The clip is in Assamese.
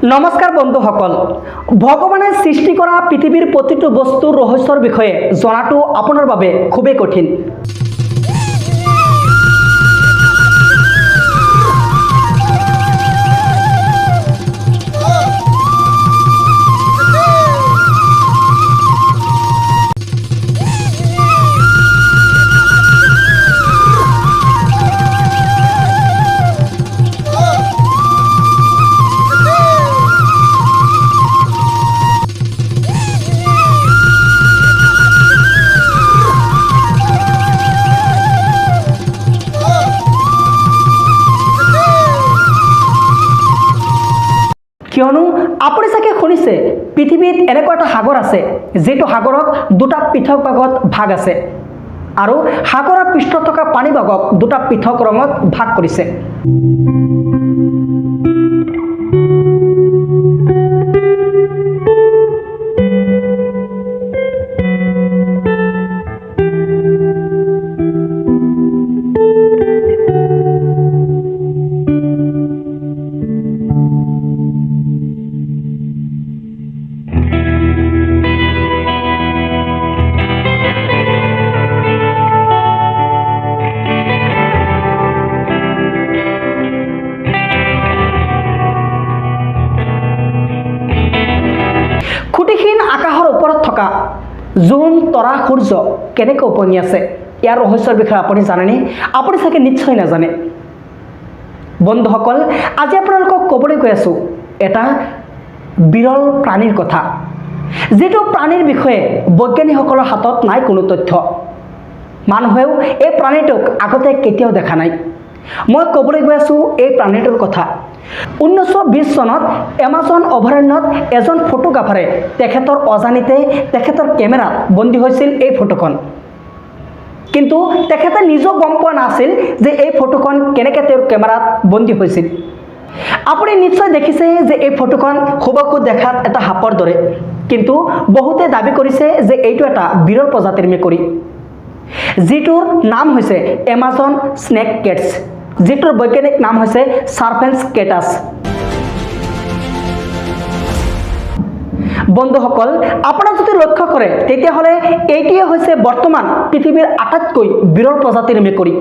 নমস্কাৰ বন্ধুসকল, ভগৱানে সৃষ্টি কৰা পৃথিৱীৰ প্ৰতিটো বস্তুৰ ৰহস্যৰ বিষয়ে জনাটো আপোনাৰ বাবে খুবেই কঠিন। কিয়নো আপুনি চাগে শুনিছে পৃথিৱীত এনেকুৱা এটা সাগৰ আছে যিটো সাগৰত দুটা পৃথক ভাগত ভাগ আছে আৰু সাগৰৰ পৃষ্ঠত থকা পানীভাগক দুটা পৃথক ৰঙত ভাগ কৰিছে। আকাশৰ ওপৰত থকা জোন তৰা সূৰ্য কেনেকৈ উপঙি আছে ইয়াৰ ৰহস্যৰ বিষয়ে আপুনি জানেনে? আপুনি চাগে নিশ্চয় নাজানে। বন্ধুসকল, আজি আপোনালোকক ক'বলৈ গৈ আছোঁ এটা বিৰল প্ৰাণীৰ কথা, যিটো প্ৰাণীৰ বিষয়ে বৈজ্ঞানিকসকলৰ হাতত নাই কোনো তথ্য। মানুহেও এই প্ৰাণীটোক আগতে কেতিয়াও দেখা নাই। মই ক'বলৈ গৈ আছোঁ এই প্ৰাণীটোৰ কথা। 1920 চনত এমাজন অভয়াৰণ্যত এজন ফটোগ্ৰাফাৰে তেখেতৰ অজানিতে তেখেতৰ কেমেৰাত বন্দী হৈছিল এই ফটোখন। কিন্তু তেখেতে নিজেও গম পোৱা নাছিল যে এই ফটোখন কেনেকৈ তেওঁৰ কেমেৰাত বন্দী হৈছিল। আপুনি নিশ্চয় দেখিছে যে এই ফটোখন হুবহু দেখাত এটা সাপৰ দৰে, কিন্তু বহুতে দাবী কৰিছে যে এইটো এটা বিৰল প্ৰজাতিৰ মেকুৰী, যিটোৰ নাম হৈছে এমাজন স্নেক কেটছ, যিটোৰ বৈজ্ঞানিক নাম হৈছে সাৰ্পেন্স কেটাছ। বন্ধুসকল, আপোনাৰ যদি লক্ষ্য কৰে তেতিয়াহ'লে এইটোৱে হৈছে বৰ্তমান পৃথিৱীৰ আটাইতকৈ বিৰল প্ৰজাতিৰ মেকুৰী।